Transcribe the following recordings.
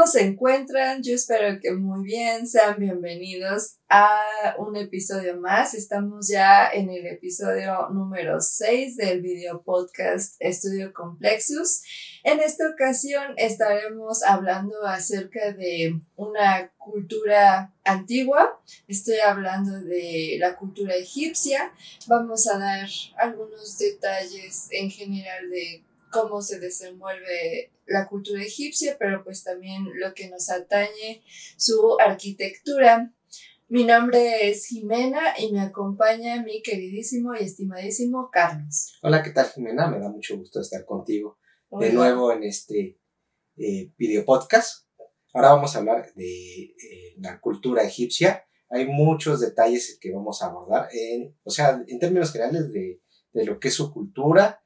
se encuentran? Yo espero que muy bien. Sean bienvenidos a un episodio más. Estamos ya en el episodio número 6 del video podcast Estudio Complexus. En esta ocasión estaremos hablando acerca de una cultura antigua. Estoy hablando de la cultura egipcia. Vamos a dar algunos detalles en general de cómo se desenvuelve la cultura egipcia, pero pues también lo que nos atañe, su arquitectura. Mi nombre es Jimena y me acompaña mi queridísimo y estimadísimo Carlos. Hola, ¿qué tal, Jimena? Me da mucho gusto estar contigo de nuevo en este video podcast. Ahora vamos a hablar de la cultura egipcia. Hay muchos detalles que vamos a abordar, en términos generales de lo que es su cultura,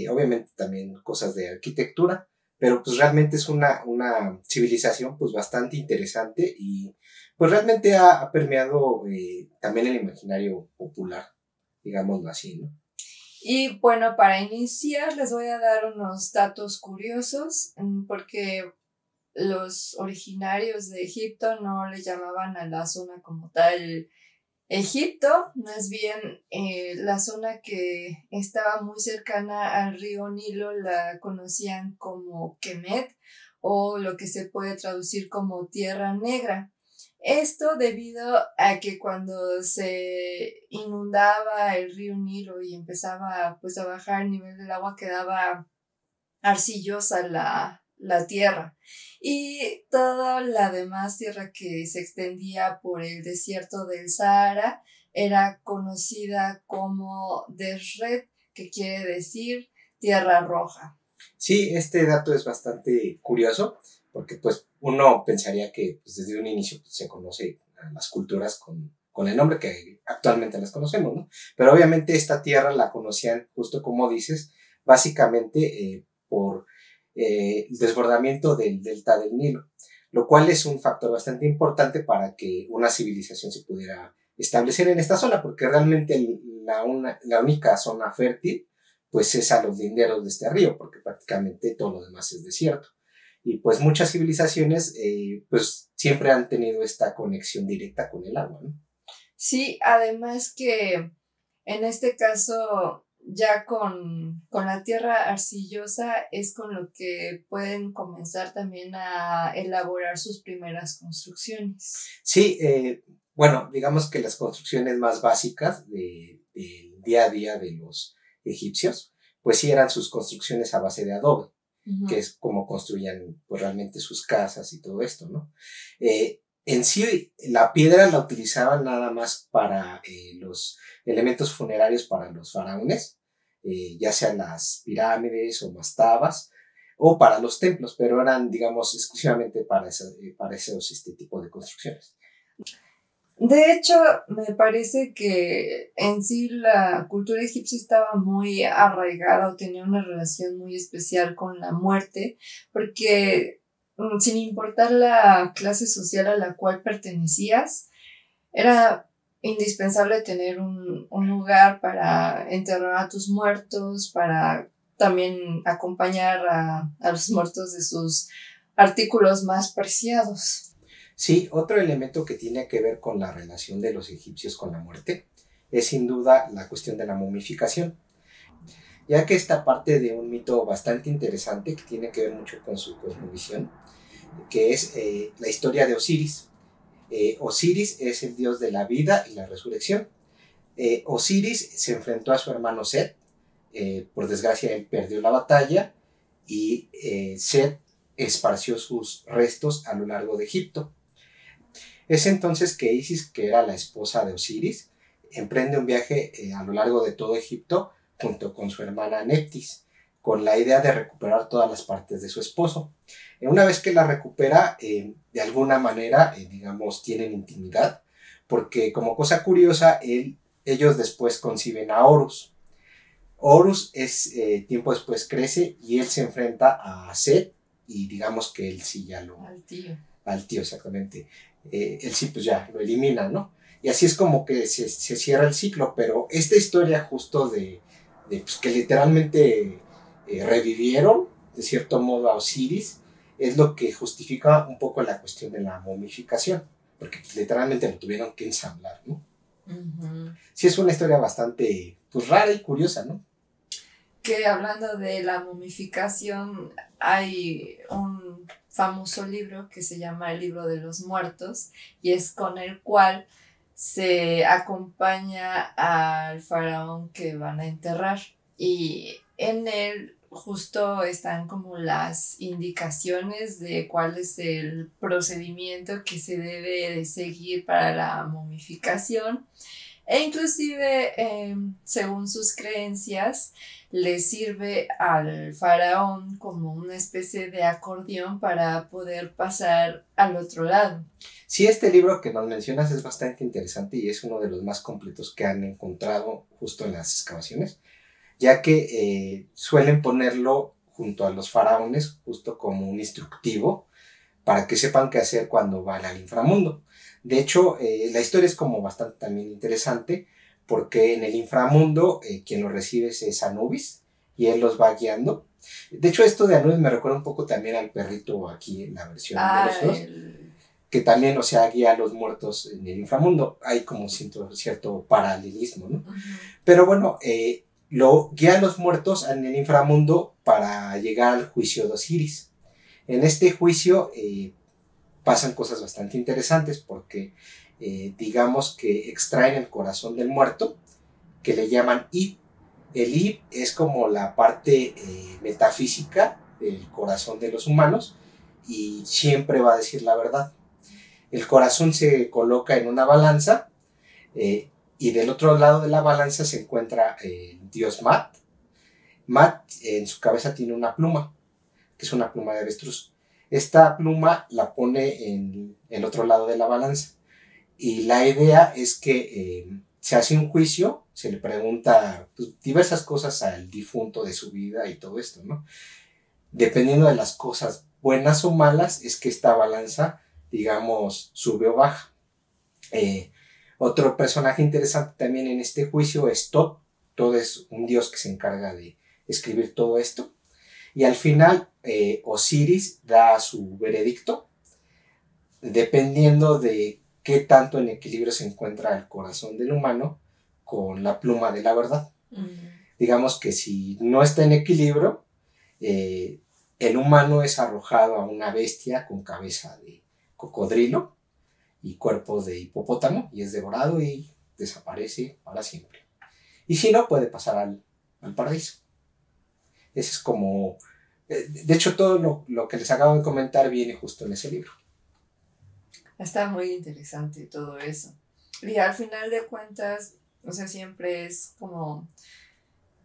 obviamente también cosas de arquitectura, pero pues realmente es una civilización pues bastante interesante y pues realmente ha permeado también el imaginario popular, digámoslo así, ¿no? Y bueno, para iniciar les voy a dar unos datos curiosos, porque los originarios de Egipto no le llamaban a la zona como tal Egipto, más bien la zona que estaba muy cercana al río Nilo la conocían como Kemet, o lo que se puede traducir como Tierra Negra. Esto debido a que cuando se inundaba el río Nilo y empezaba pues a bajar el nivel del agua, quedaba arcillosa la tierra, y toda la demás tierra que se extendía por el desierto del Sahara era conocida como Desret, que quiere decir tierra roja. Sí, este dato es bastante curioso porque pues uno pensaría que pues, desde un inicio pues, se conoce a las culturas con el nombre que actualmente las conocemos, ¿no? Pero obviamente esta tierra la conocían, justo como dices, básicamente por el desbordamiento del delta del Nilo, lo cual es un factor bastante importante para que una civilización se pudiera establecer en esta zona, porque realmente la única zona fértil pues es a los linderos de este río, porque prácticamente todo lo demás es desierto. Y pues muchas civilizaciones pues siempre han tenido esta conexión directa con el agua, ¿no? Sí, además que en este caso ya con la tierra arcillosa es con lo que pueden comenzar también a elaborar sus primeras construcciones. Sí, bueno, digamos que las construcciones más básicas del día a día de los egipcios, pues sí eran sus construcciones a base de adobe, que es como construían pues, realmente sus casas y todo esto, ¿no? En sí, la piedra la utilizaban nada más para los elementos funerarios para los faraones, ya sean las pirámides o mastabas, o para los templos, pero eran, digamos, exclusivamente para esos tipo de construcciones. De hecho, me parece que en sí la cultura egipcia estaba muy arraigada o tenía una relación muy especial con la muerte, porque sin importar la clase social a la cual pertenecías, era indispensable tener un lugar para enterrar a tus muertos, para también acompañar a los muertos de sus artículos más preciados. Sí, otro elemento que tiene que ver con la relación de los egipcios con la muerte es sin duda la cuestión de la momificación, ya que esta parte de un mito bastante interesante que tiene que ver mucho con su cosmovisión, que es la historia de Osiris. Osiris es el dios de la vida y la resurrección. Osiris se enfrentó a su hermano Set, por desgracia él perdió la batalla y Set esparció sus restos a lo largo de Egipto. Es entonces que Isis, que era la esposa de Osiris, emprende un viaje a lo largo de todo Egipto junto con su hermana Neptis, con la idea de recuperar todas las partes de su esposo. Una vez que la recupera, de alguna manera, digamos, tienen intimidad, porque como cosa curiosa, ellos después conciben a Horus. Horus tiempo después crece y él se enfrenta a Set y digamos que él sí ya lo... Al tío, exactamente. Él sí pues ya lo elimina, ¿no? Y así es como que se cierra el ciclo, pero esta historia justo de pues, que literalmente revivieron de cierto modo a Osiris, es lo que justifica un poco la cuestión de la momificación, porque pues, literalmente lo tuvieron que ensamblar, ¿no? Sí, es una historia bastante pues, rara y curiosa, ¿no? Que hablando de la momificación, hay un famoso libro que se llama El Libro de los Muertos y es con el cual se acompaña al faraón que van a enterrar y en él justo están como las indicaciones de cuál es el procedimiento que se debe de seguir para la momificación e inclusive, según sus creencias, le sirve al faraón como una especie de acordeón para poder pasar al otro lado. Sí, este libro que nos mencionas es bastante interesante y es uno de los más completos que han encontrado justo en las excavaciones, ya que suelen ponerlo junto a los faraones justo como un instructivo para que sepan qué hacer cuando van al inframundo. De hecho, la historia es como bastante también interesante porque en el inframundo quien lo recibe es Anubis y él los va guiando. De hecho, esto de Anubis me recuerda un poco también al perrito aquí en la versión de los dos, que también, o sea, guía a los muertos en el inframundo. Hay como cierto paralelismo, ¿no? Pero bueno, lo guía a los muertos en el inframundo para llegar al juicio de Osiris. En este juicio pasan cosas bastante interesantes porque digamos que extraen el corazón del muerto, que le llaman Ib. El Ib es como la parte metafísica del corazón de los humanos y siempre va a decir la verdad. El corazón se coloca en una balanza y del otro lado de la balanza se encuentra el dios Mat. Mat en su cabeza tiene una pluma, que es una pluma de avestruz. Esta pluma la pone en el otro lado de la balanza y la idea es que se hace un juicio, se le pregunta pues, diversas cosas al difunto de su vida y todo esto, ¿no? Dependiendo de las cosas buenas o malas es que esta balanza, digamos, sube o baja. Otro personaje interesante también en este juicio es Thoth. Thoth es un dios que se encarga de escribir todo esto. Y al final, Osiris da su veredicto, dependiendo de qué tanto en equilibrio se encuentra el corazón del humano con la pluma de la verdad. Digamos que si no está en equilibrio, el humano es arrojado a una bestia con cabeza de cocodrilo y cuerpo de hipopótamo y es devorado y desaparece para siempre. Y si no, puede pasar al paraíso. Ese es como... De hecho, todo lo que les acabo de comentar viene justo en ese libro. Está muy interesante todo eso. Y al final de cuentas, o sea, siempre es como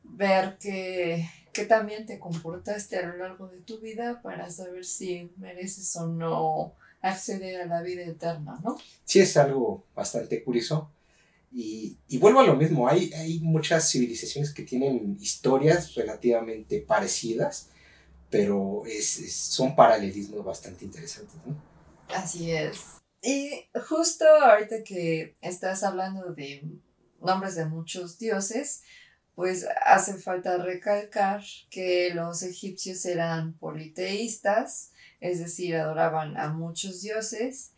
ver que también te comportaste a lo largo de tu vida para saber si mereces o no acceder a la vida eterna, ¿no? Sí, es algo bastante curioso. Y vuelvo a lo mismo, hay muchas civilizaciones que tienen historias relativamente parecidas, pero son paralelismos bastante interesantes, ¿no? Así es. Y justo ahorita que estás hablando de nombres de muchos dioses, pues hace falta recalcar que los egipcios eran politeístas, es decir, adoraban a muchos dioses,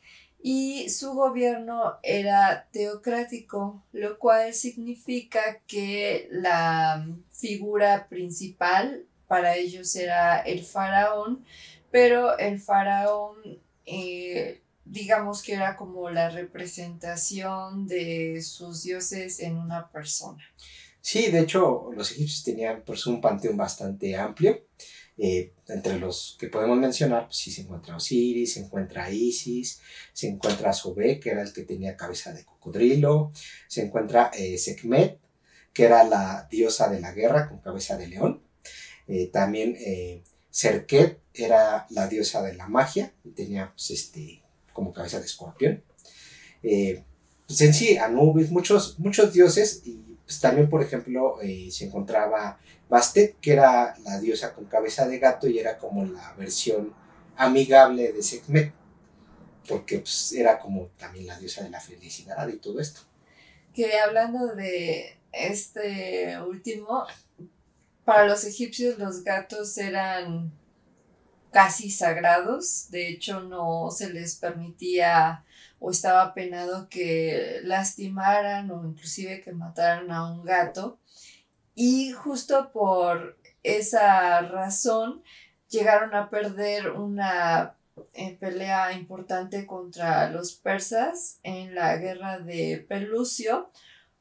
y su gobierno era teocrático, lo cual significa que la figura principal para ellos era el faraón, pero el faraón digamos que era como la representación de sus dioses en una persona. Sí, de hecho, los egipcios tenían pues, un panteón bastante amplio. Entre los que podemos mencionar, pues sí se encuentra Osiris, se encuentra Isis, se encuentra Sobek, que era el que tenía cabeza de cocodrilo, se encuentra Sekhmet, que era la diosa de la guerra con cabeza de león. También Serket era la diosa de la magia y tenía pues, como cabeza de escorpión. Pues en sí, Anubis, muchos dioses y pues también, por ejemplo, se encontraba Bastet, que era la diosa con cabeza de gato y era como la versión amigable de Sekhmet, porque pues, era como también la diosa de la felicidad y todo esto. Que hablando de este último, para los egipcios los gatos eran casi sagrados. De hecho, no se les permitía o estaba penado que lastimaran o inclusive que mataran a un gato. Y justo por esa razón llegaron a perder una pelea importante contra los persas en la guerra de Pelucio,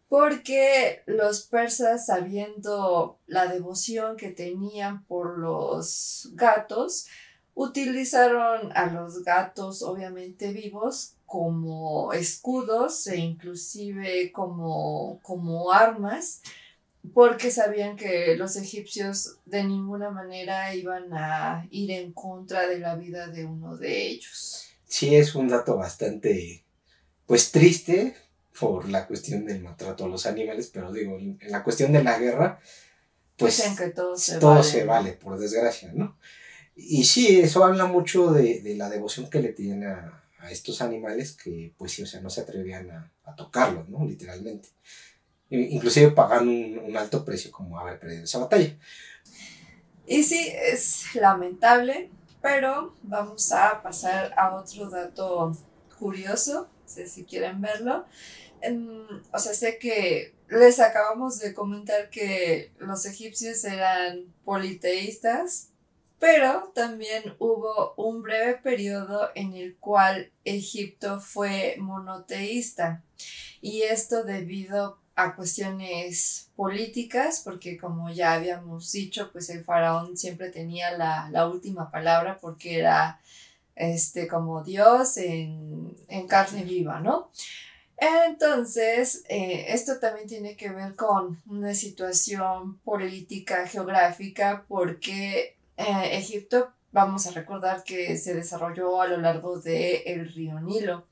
porque los persas, sabiendo la devoción que tenían por los gatos, utilizaron a los gatos obviamente vivos como escudos e inclusive como armas, porque sabían que los egipcios de ninguna manera iban a ir en contra de la vida de uno de ellos. Sí, es un dato bastante, pues triste por la cuestión del maltrato a los animales, pero digo, en la cuestión de la guerra, Dicen pues que todo se todo vale, se ¿no? vale, por desgracia, ¿no? Y sí, eso habla mucho de la devoción que le tienen a estos animales que, pues sí, o sea, no se atrevían a tocarlos, ¿no? Literalmente. Inclusive pagan un alto precio como haber perdido esa batalla. Y sí, es lamentable, pero vamos a pasar a otro dato curioso, no sé si quieren verlo. O sea, sé que les acabamos de comentar que los egipcios eran politeístas, pero también hubo un breve periodo en el cual Egipto fue monoteísta. Y esto debido a cuestiones políticas, porque como ya habíamos dicho, pues el faraón siempre tenía la última palabra porque era como Dios en carne viva, ¿no? Entonces, esto también tiene que ver con una situación política, geográfica, porque Egipto, vamos a recordar que se desarrolló a lo largo del río Nilo,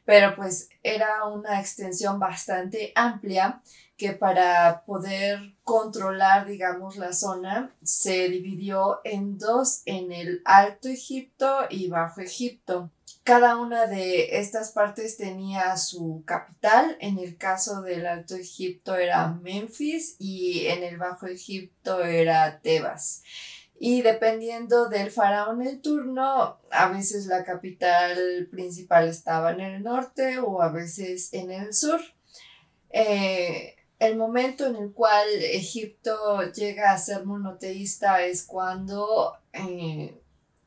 pero pues era una extensión bastante amplia que para poder controlar, digamos, la zona se dividió en dos, en el Alto Egipto y Bajo Egipto. Cada una de estas partes tenía su capital. En el caso del Alto Egipto era Memphis y en el Bajo Egipto era Tebas. Y dependiendo del faraón en turno, a veces la capital principal estaba en el norte o a veces en el sur. El momento en el cual Egipto llega a ser monoteísta es cuando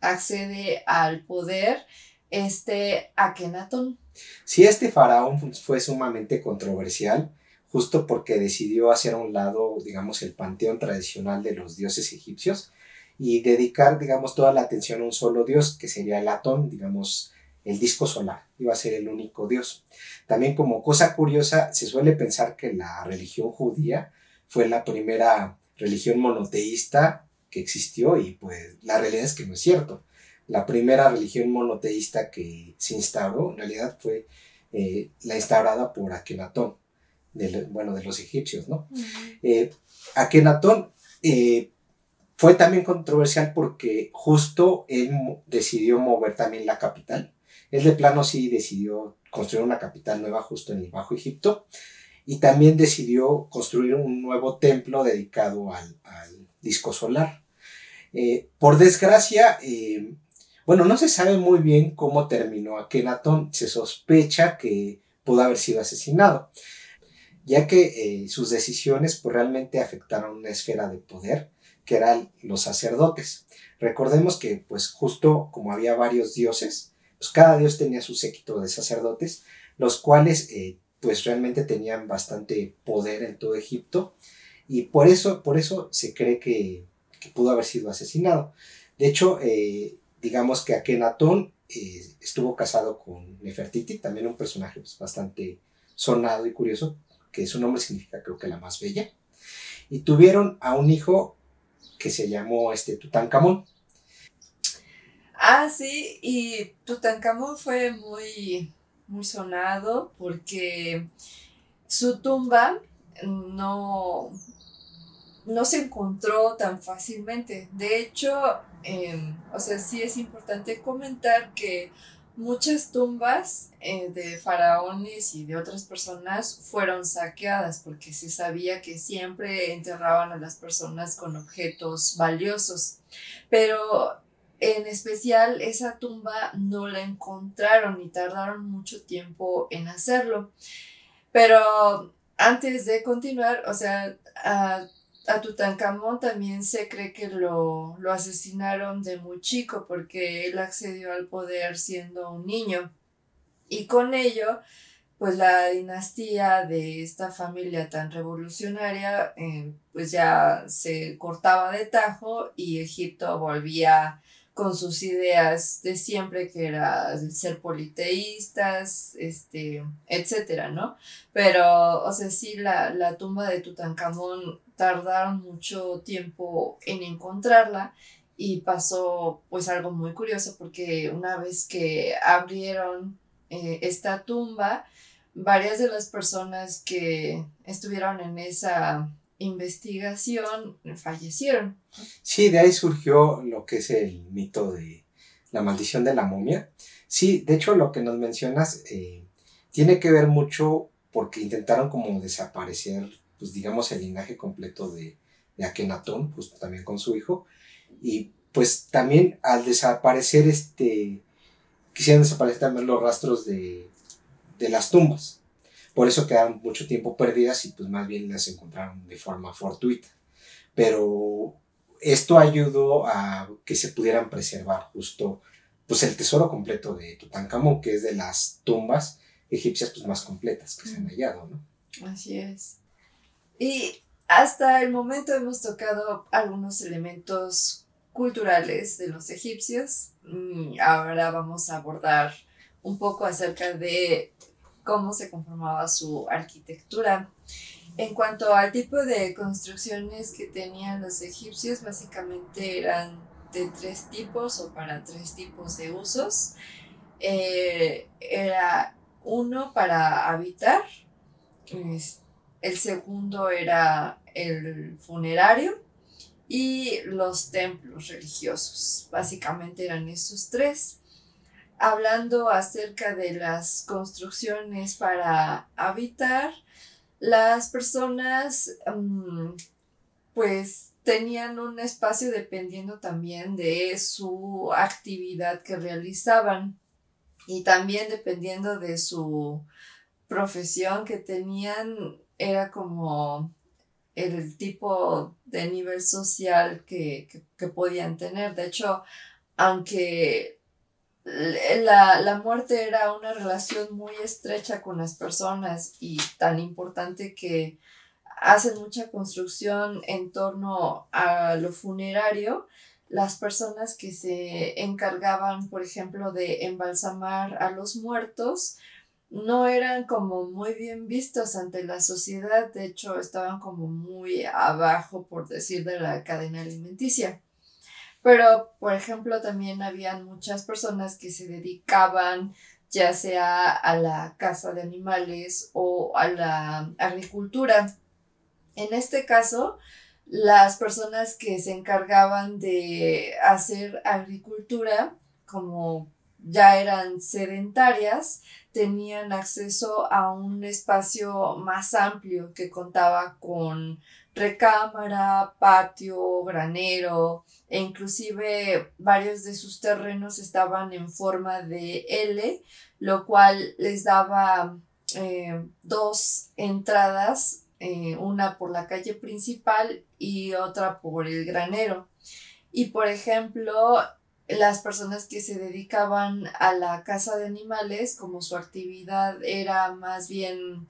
accede al poder Akenatón. Sí, este faraón fue sumamente controversial, justo porque decidió hacer a un lado, digamos, el panteón tradicional de los dioses egipcios y dedicar, digamos, toda la atención a un solo dios, que sería el Atón, digamos, el disco solar, iba a ser el único dios. También como cosa curiosa, se suele pensar que la religión judía fue la primera religión monoteísta que existió y pues la realidad es que no es cierto. La primera religión monoteísta que se instauró en realidad fue la instaurada por Akenatón, de los egipcios, ¿no? Eh, Akenatón fue también controversial porque justo él decidió mover también la capital. Él de plano sí decidió construir una capital nueva justo en el Bajo Egipto y también decidió construir un nuevo templo dedicado al disco solar. Por desgracia, bueno, no se sabe muy bien cómo terminó Akenatón. Se sospecha que pudo haber sido asesinado, ya que sus decisiones pues, realmente afectaron una esfera de poder que eran los sacerdotes. Recordemos que pues justo como había varios dioses, pues cada dios tenía su séquito de sacerdotes, los cuales pues realmente tenían bastante poder en todo Egipto y por eso se cree que pudo haber sido asesinado. De hecho, digamos que Akenatón estuvo casado con Nefertiti, también un personaje pues, bastante sonado y curioso, que su nombre significa creo que la más bella, y tuvieron a un hijo que se llamó Tutankamón. Ah, sí, y Tutankamón fue muy, muy sonado porque su tumba no, no se encontró tan fácilmente. De hecho, o sea, sí es importante comentar que muchas tumbas de faraones y de otras personas fueron saqueadas porque se sabía que siempre enterraban a las personas con objetos valiosos. Pero en especial esa tumba no la encontraron y tardaron mucho tiempo en hacerlo. Pero antes de continuar, o sea, a Tutankamón también se cree que lo asesinaron de muy chico porque él accedió al poder siendo un niño. Y con ello, pues la dinastía de esta familia tan revolucionaria, pues ya se cortaba de tajo y Egipto volvía con sus ideas de siempre, que era el ser politeístas, etcétera, ¿no? Pero, o sea, sí, la tumba de Tutankamón tardaron mucho tiempo en encontrarla y pasó pues algo muy curioso porque una vez que abrieron esta tumba, varias de las personas que estuvieron en esa investigación fallecieron. Sí, de ahí surgió lo que es el mito de la maldición de la momia. Sí, de hecho lo que nos mencionas tiene que ver mucho porque intentaron como desaparecer, pues digamos, el linaje completo de Akenatón, justo también con su hijo. Y pues también al desaparecer quisieron desaparecer también los rastros de las tumbas. Por eso quedaron mucho tiempo perdidas y pues más bien las encontraron de forma fortuita. Pero esto ayudó a que se pudieran preservar justo pues el tesoro completo de Tutankamón, que es de las tumbas egipcias pues más completas que se han hallado, ¿no? Así es. Y hasta el momento hemos tocado algunos elementos culturales de los egipcios. Ahora vamos a abordar un poco acerca de cómo se conformaba su arquitectura. En cuanto al tipo de construcciones que tenían los egipcios, básicamente eran de tres tipos o para tres tipos de usos. Era uno para habitar, el segundo era el funerario y los templos religiosos. Básicamente eran esos tres. Hablando acerca de las construcciones para habitar, las personas pues tenían un espacio dependiendo también de su actividad que realizaban y también dependiendo de su profesión que tenían, era como el tipo de nivel social que podían tener. De hecho, aunque la muerte era una relación muy estrecha con las personas y tan importante que hacen mucha construcción en torno a lo funerario, las personas que se encargaban, por ejemplo, de embalsamar a los muertos, no eran como muy bien vistos ante la sociedad, de hecho estaban como muy abajo, por decir, de la cadena alimenticia. Pero, por ejemplo, también habían muchas personas que se dedicaban ya sea a la caza de animales o a la agricultura. En este caso, las personas que se encargaban de hacer agricultura, como ya eran sedentarias, tenían acceso a un espacio más amplio que contaba con recámara, patio, granero e inclusive varios de sus terrenos estaban en forma de L, lo cual les daba dos entradas, una por la calle principal y otra por el granero. Y por ejemplo, las personas que se dedicaban a la caza de animales, como su actividad era más bien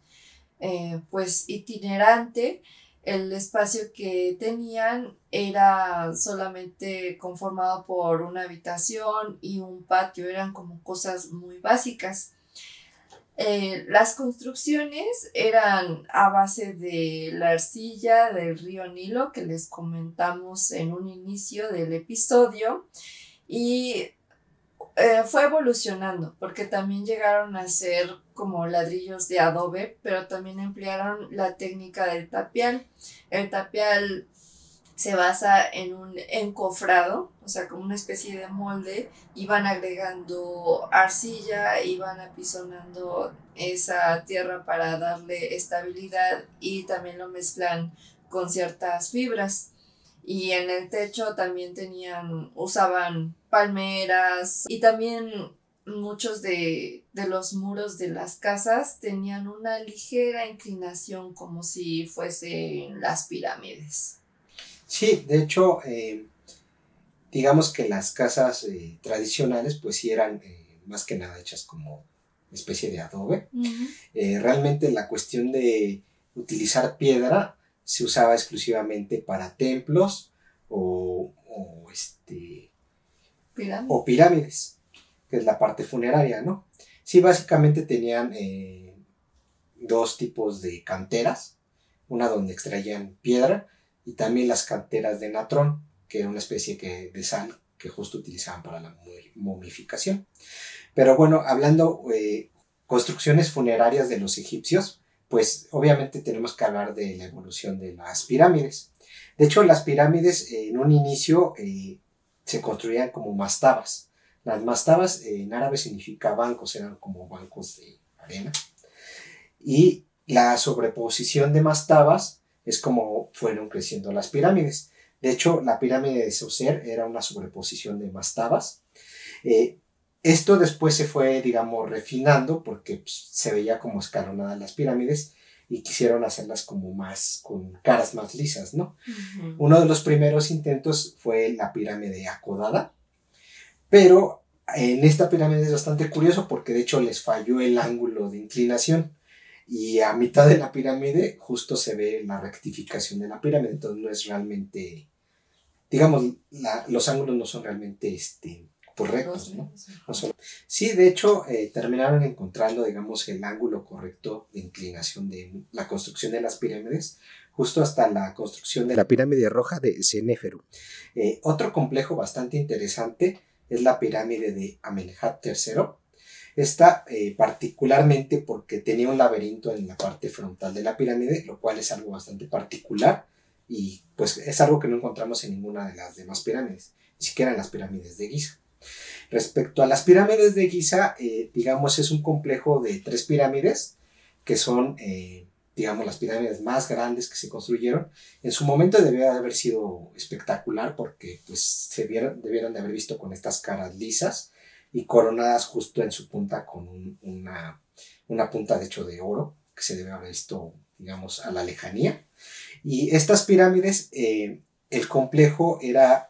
pues itinerante, el espacio que tenían era solamente conformado por una habitación y un patio, eran como cosas muy básicas. Las construcciones eran a base de la arcilla del río Nilo que les comentamos en un inicio del episodio y fue evolucionando porque también llegaron a ser como ladrillos de adobe, pero también emplearon la técnica del tapial. El tapial se basa en un encofrado, o sea, como una especie de molde, y van agregando arcilla y van apisonando esa tierra para darle estabilidad y también lo mezclan con ciertas fibras. Y en el techo también usaban palmeras y también muchos de los muros de las casas tenían una ligera inclinación como si fuesen las pirámides. Sí, de hecho, digamos que las casas tradicionales pues sí eran más que nada hechas como especie de adobe. Realmente la cuestión de utilizar piedra se usaba exclusivamente para templos o pirámides, que es la parte funeraria, ¿no? Sí, básicamente tenían dos tipos de canteras, una donde extraían piedra y también las canteras de natrón, que era una especie de sal que justo utilizaban para la momificación. Pero bueno, hablando construcciones funerarias de los egipcios, pues obviamente tenemos que hablar de la evolución de las pirámides. De hecho, las pirámides en un inicio se construían como mastabas. Las mastabas en árabe significa bancos, eran como bancos de arena. Y la sobreposición de mastabas es como fueron creciendo las pirámides. De hecho, la pirámide de Zoser era una sobreposición de mastabas. Esto después se fue, digamos, refinando porque pues, se veía como escalonadas las pirámides y quisieron hacerlas como más, con caras más lisas, ¿no? Uno de los primeros intentos fue la pirámide acodada, pero en esta pirámide es bastante curioso porque de hecho les falló el ángulo de inclinación y a mitad de la pirámide justo se ve la rectificación de la pirámide, entonces no es realmente, digamos, los ángulos no son realmente correctos, ¿no? No son. Sí, de hecho, terminaron encontrando, digamos, el ángulo correcto de inclinación de la construcción de las pirámides, justo hasta la construcción de la pirámide roja de Senéferu. Otro complejo bastante interesante es la pirámide de Amenhotep III. Esta particularmente porque tenía un laberinto en la parte frontal de la pirámide, lo cual es algo bastante particular y pues es algo que no encontramos en ninguna de las demás pirámides, ni siquiera en las pirámides de Giza. Respecto a las pirámides de Giza, digamos, es un complejo de 3 pirámides que son, digamos, las pirámides más grandes que se construyeron. En su momento debió haber sido espectacular porque pues, debieron de haber visto con estas caras lisas y coronadas justo en su punta con una punta de hecho de oro que se debe haber visto, digamos, a la lejanía. Y estas pirámides, el complejo era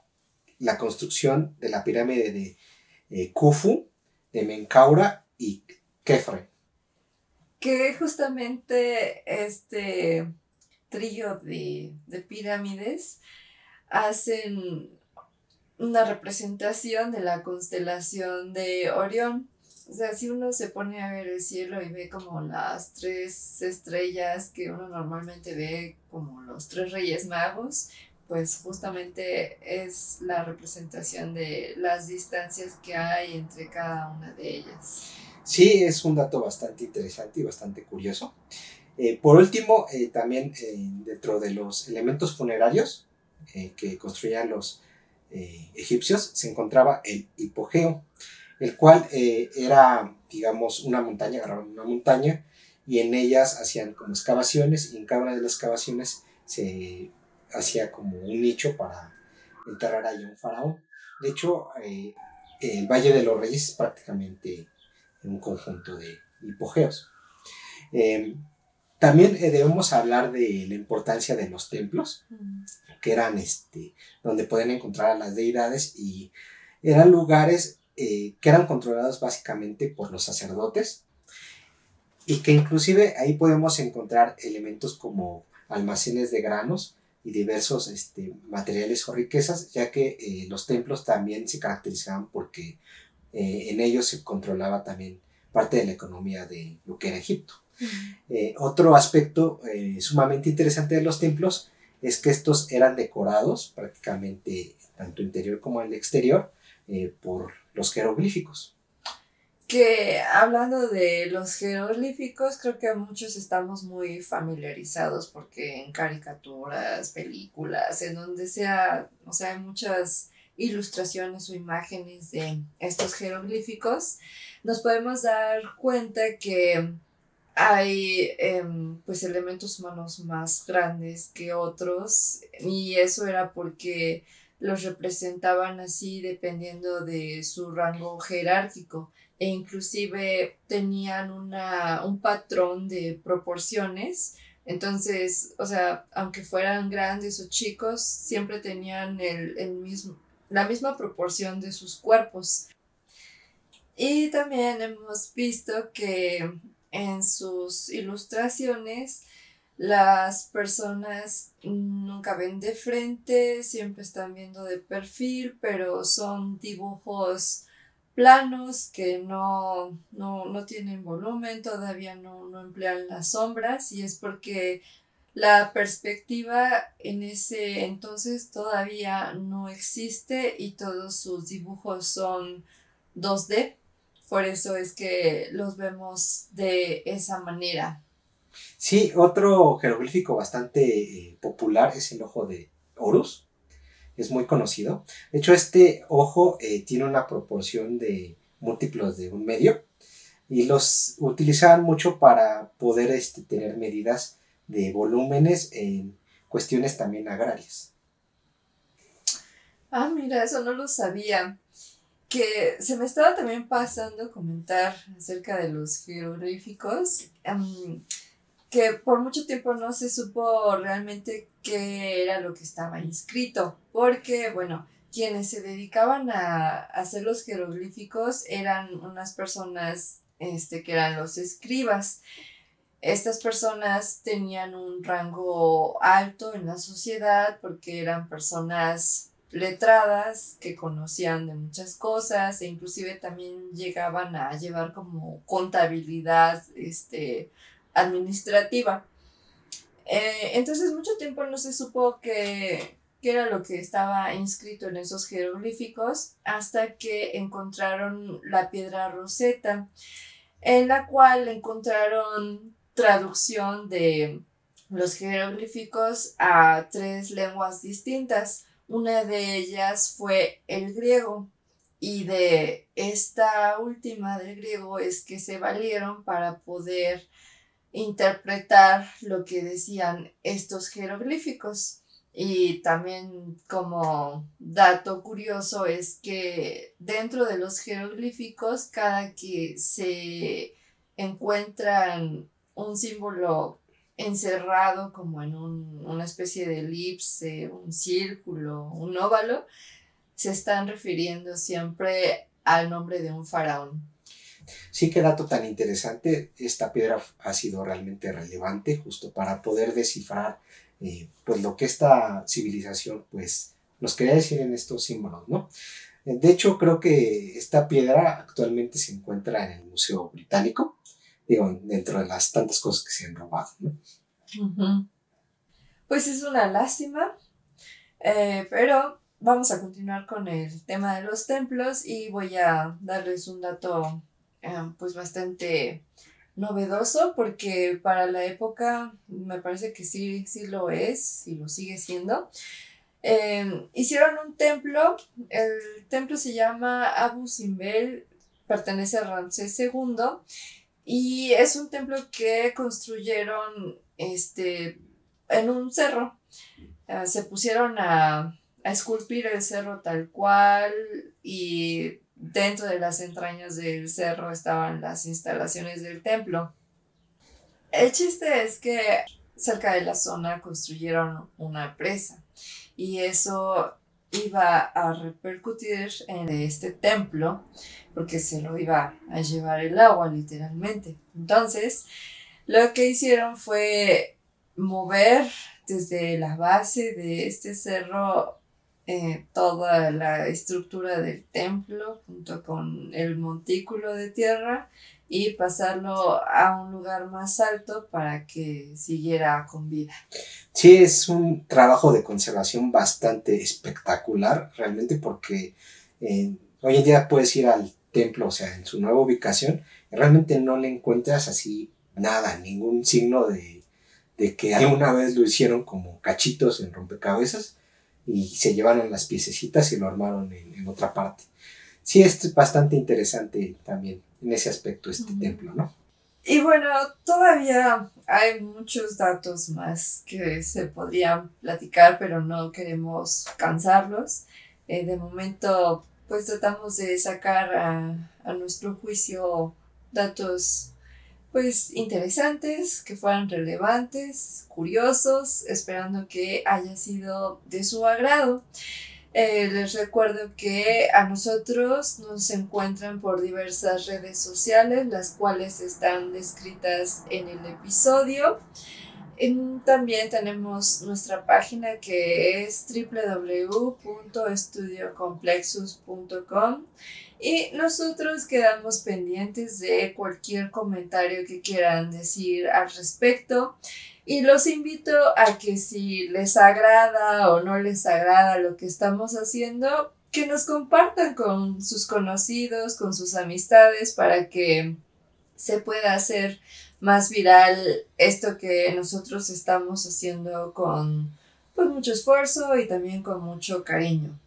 la construcción de la pirámide de Khufu, de Menkaura y Kefre. Que justamente este trío de pirámides hacen una representación de la constelación de Orión. O sea, si uno se pone a ver el cielo y ve como las 3 estrellas que uno normalmente ve como los 3 reyes magos, pues justamente es la representación de las distancias que hay entre cada una de ellas. Sí, es un dato bastante interesante y bastante curioso. Por último, también dentro de los elementos funerarios que construían los egipcios se encontraba el hipogeo, el cual era, digamos, una montaña, agarraban una montaña y en ellas hacían como excavaciones y en cada una de las excavaciones se hacía como un nicho para enterrar ahí a un faraón. De hecho, el Valle de los Reyes es prácticamente un conjunto de hipogeos. Eh, También debemos hablar de la importancia de los templos, que eran donde pueden encontrar a las deidades y eran lugares que eran controlados básicamente por los sacerdotes y que inclusive ahí podemos encontrar elementos como almacenes de granos y diversos materiales o riquezas, ya que los templos también se caracterizaban porque en ellos se controlaba también parte de la economía de lo que era Egipto. Otro aspecto sumamente interesante de los templos es que estos eran decorados prácticamente tanto interior como el exterior por los jeroglíficos. Que hablando de los jeroglíficos, creo que muchos estamos muy familiarizados porque en caricaturas, películas, en donde sea, o sea, hay muchas ilustraciones o imágenes de estos jeroglíficos, nos podemos dar cuenta que hay pues elementos humanos más grandes que otros y eso era porque los representaban así dependiendo de su rango jerárquico e inclusive tenían un patrón de proporciones. Entonces, o sea, aunque fueran grandes o chicos, siempre tenían la misma proporción de sus cuerpos. Y también hemos visto que en sus ilustraciones las personas nunca ven de frente, siempre están viendo de perfil, pero son dibujos planos que no tienen volumen, todavía no emplean las sombras y es porque la perspectiva en ese entonces todavía no existe y todos sus dibujos son 2D. Por eso es que los vemos de esa manera. Sí, otro jeroglífico bastante popular es el ojo de Horus. Es muy conocido. De hecho, este ojo tiene una proporción de múltiplos de 1/2 y los utilizaban mucho para poder tener medidas de volúmenes en cuestiones también agrarias. Ah, mira, eso no lo sabía. Que se me estaba también pasando comentar acerca de los jeroglíficos, que por mucho tiempo no se supo realmente qué era lo que estaba inscrito, porque, bueno, quienes se dedicaban a hacer los jeroglíficos eran unas personas que eran los escribas. Estas personas tenían un rango alto en la sociedad porque eran personas letradas que conocían de muchas cosas e inclusive también llegaban a llevar como contabilidad administrativa. Entonces mucho tiempo no se supo qué era lo que estaba inscrito en esos jeroglíficos hasta que encontraron la piedra Rosetta, en la cual encontraron traducción de los jeroglíficos a 3 lenguas distintas. Una de ellas fue el griego y de esta última del griego es que se valieron para poder interpretar lo que decían estos jeroglíficos. Y también como dato curioso es que dentro de los jeroglíficos, cada que se encuentran un símbolo encerrado como en una especie de elipse, un círculo, un óvalo, se están refiriendo siempre al nombre de un faraón. Sí, qué dato tan interesante. Esta piedra ha sido realmente relevante justo para poder descifrar pues lo que esta civilización pues nos quería decir en estos símbolos, ¿no? De hecho, creo que esta piedra actualmente se encuentra en el Museo Británico, digo, dentro de las tantas cosas que se han robado, ¿no? Uh-huh. Pues es una lástima, pero vamos a continuar con el tema de los templos y voy a darles un dato pues bastante novedoso porque para la época me parece que sí lo es y lo sigue siendo. Hicieron un templo, el templo se llama Abu Simbel, pertenece a Ramsés II y es un templo que construyeron en un cerro. Se pusieron a esculpir el cerro tal cual y dentro de las entrañas del cerro estaban las instalaciones del templo. El chiste es que cerca de la zona construyeron una presa y eso iba a repercutir en este templo porque se lo iba a llevar el agua literalmente. Entonces, lo que hicieron fue mover desde la base de este cerro toda la estructura del templo junto con el montículo de tierra y pasarlo a un lugar más alto para que siguiera con vida. Sí, es un trabajo de conservación bastante espectacular, realmente, porque hoy en día puedes ir al templo, o sea, en su nueva ubicación, y realmente no le encuentras así nada, ningún signo de que alguna vez lo hicieron como cachitos en rompecabezas y se llevaron las piececitas y lo armaron en otra parte. Sí, es bastante interesante también en ese aspecto este templo, ¿no? Y bueno, todavía hay muchos datos más que se podrían platicar, pero no queremos cansarlos. De momento, pues tratamos de sacar a nuestro juicio datos pues interesantes, que fueran relevantes, curiosos, esperando que haya sido de su agrado. Les recuerdo que a nosotros nos encuentran por diversas redes sociales, las cuales están descritas en el episodio. También tenemos nuestra página que es www.estudiocomplexus.com y nosotros quedamos pendientes de cualquier comentario que quieran decir al respecto. Y los invito a que si les agrada o no les agrada lo que estamos haciendo, que nos compartan con sus conocidos, con sus amistades, para que se pueda hacer más viral esto que nosotros estamos haciendo con pues, mucho esfuerzo y también con mucho cariño.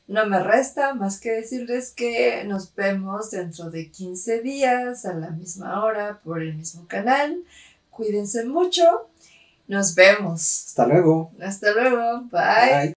No me resta más que decirles que nos vemos dentro de 15 días a la misma hora por el mismo canal. Cuídense mucho. Nos vemos. Hasta luego. Hasta luego. Bye. Bye.